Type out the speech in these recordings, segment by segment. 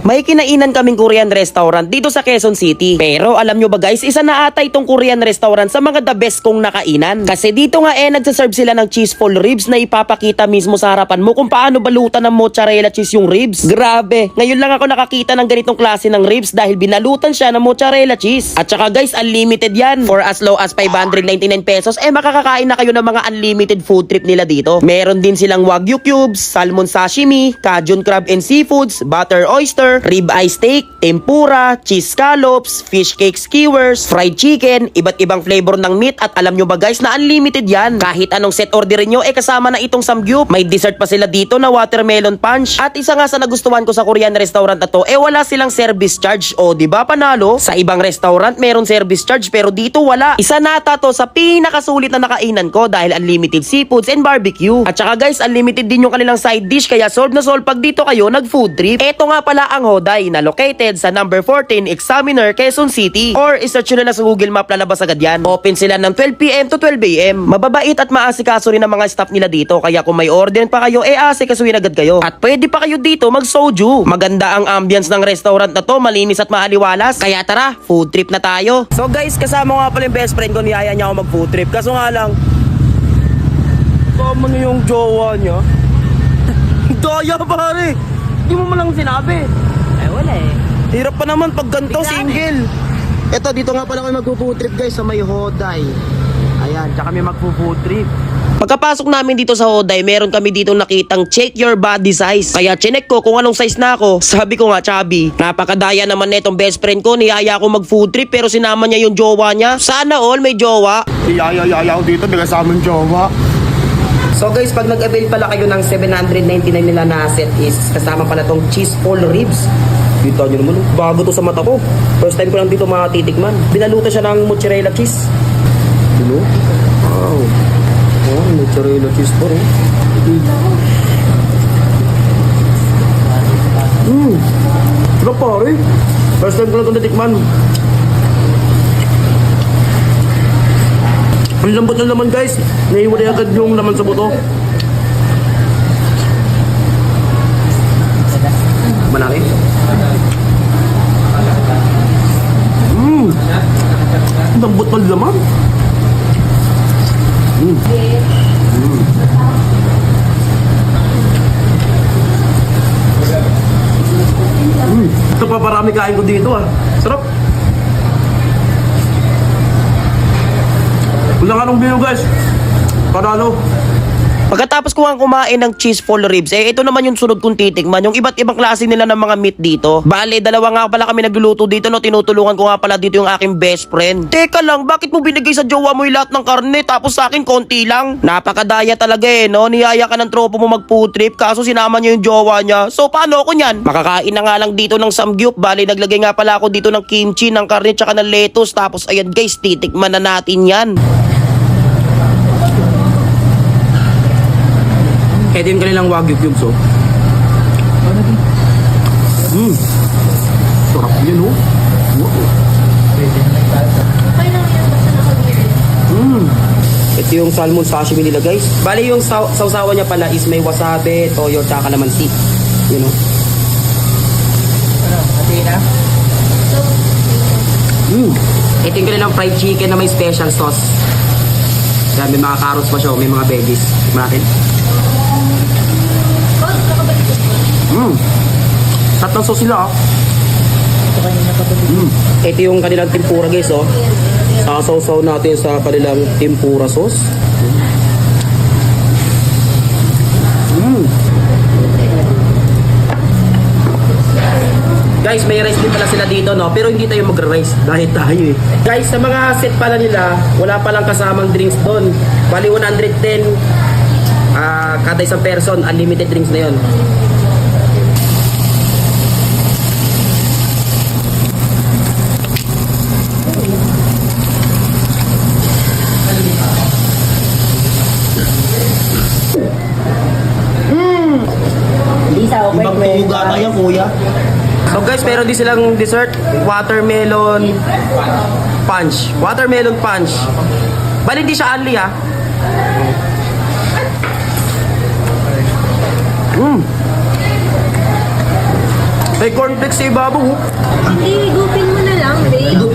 May kinainan kaming Korean restaurant dito sa Quezon City. Pero alam nyo ba guys, isa na ata itong Korean restaurant sa mga the best kong nakainan. Kasi dito nga nagsaserve sila ng cheese full ribs na ipapakita mismo sa harapan mo kung paano balutan ng mozzarella cheese yung ribs. Grabe, ngayon lang ako nakakita ng ganitong klase ng ribs dahil binalutan siya ng mozzarella cheese. At saka guys, unlimited yan. For as low as 599 pesos, makakakain na kayo ng mga unlimited food trip nila dito. Meron din silang wagyu cubes, salmon sashimi, cajun crab and seafoods, butter oyster, rib eye steak, tempura, cheese scallops, fish cake skewers, fried chicken, iba't ibang flavor ng meat at alam nyo ba guys na unlimited yan. Kahit anong set orderin nyo kasama na itong samgyup. May dessert pa sila dito na watermelon punch. At isa nga sa nagustuhan ko sa Korean restaurant na to, wala silang service charge. O diba panalo? Sa ibang restaurant meron service charge pero dito wala. Isa nata to sa pinakasulit na nakainan ko dahil unlimited seafoods and barbecue. At saka guys, unlimited din yung kanilang side dish kaya solve na solve pag dito kayo nag food trip. Eto nga pala ang Hoday na located sa number 14 Examiner, Quezon City. Or isearch nyo na sa Google Map, lalabas agad yan. Open sila ng 12 PM to 12 AM. Mababait at maasikaso rin ang mga staff nila dito. Kaya kung may order pa kayo, asikasuhin agad kayo. At pwede pa kayo dito mag soju. Maganda ang ambience ng restaurant na to, malinis at maaliwalas. Kaya tara, food trip na tayo. So guys, kasama nga pala yung best friend ko, niyaya niya ako mag food trip. Kaso nga lang, tama na yung jowa niya. Daya pare, di mo malang sinabi. Wala Hirap pa naman pag ganito, single. Eto, dito nga pala kami magpo-food trip guys sa may Hoday. Ayan, tsaka kami magpo-food trip. Pagkapasok namin dito sa Hoday, meron kami dito nakitang check your body size. Kaya chinek ko kung anong size na ako. Sabi ko nga, chubby. Napakadaya naman netong best friend ko. Niyaya ako mag-food trip pero sinama niya yung jowa niya. Sana all may jowa. Iyaya ko dito, di kasama yung jowa. So guys, pag nag-avail pala kayo ng 799 nila na set is kasama pala tong cheese full ribs. Kita nyo naman, bago to sa mata ko. First time ko lang dito matitikman. Binalutan siya ng mozzarella cheese. Dino? Wow. Oh, mozzarella cheese po rin. Sarap pare. First time ko lang ito natikman. Ang lambot na naman guys. Naiwalay agad yung laman sa buto. Malaki. Lambot pa laman. Ito pa parami kain ko dito ah. Sarap. Wala ka nung view guys. Panalo. Pagkatapos ko ang kumain ng cheese full ribs, ito naman yung sunod kong titikman, yung iba't ibang klase nila ng mga meat dito. Bale, dalawa nga pala kami nagluluto dito, no? Tinutulungan ko nga pala dito yung aking best friend. Teka lang, bakit mo binigay sa jowa mo yung lahat ng karne, tapos sa akin konti lang? Napakadaya talaga no? Niyaya ka ng tropo mo mag food trip, kaso sinama niya yung jowa niya. So, paano ako nyan? Makakain na nga lang dito ng samgyup. Bale, naglagay nga pala ako dito ng kimchi, ng karne, tsaka ng lettuce. Tapos, ayan guys, titikman na natin yan. Ito yung kanilang wagyu cubes, oh. Sarap yan, oh. Ito yung salmon sashimi nila, guys. Bali, yung sausawa niya pala is may wasabi, toyo, tsaka kalamansi. Yun, oh. Ito yung kanilang fried chicken na may special sauce. Kaya may mga carrots pa siya, may mga veggies. Natin. Tatlong sauce sila ah. Ito yung kanilang tempura guys oh. Sasaw-saw natin sa kanilang tempura sauce. Guys, may rice din pala sila dito no, pero hindi tayo magra-rice dahil tayo eh. Guys, sa mga set pala nila, wala palang kasamang drinks doon. Bali 110 kada isang person, unlimited drinks na yun. Ibang tuga na yan, kuya. So guys, meron din silang dessert, watermelon punch. Watermelon punch. Bali di siya only ha. May cornflakes sa ibabaw. oh. Hindi, higupin mo na lang, babe. Higup.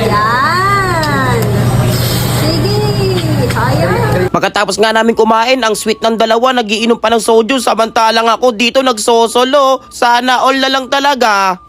Yan. Sige. Ayan. Pagkatapos nga namin kumain, ang sweet ng dalawa, nagiinom pa ng soju, samantalang ako dito nagsosolo. Sana all na lang talaga.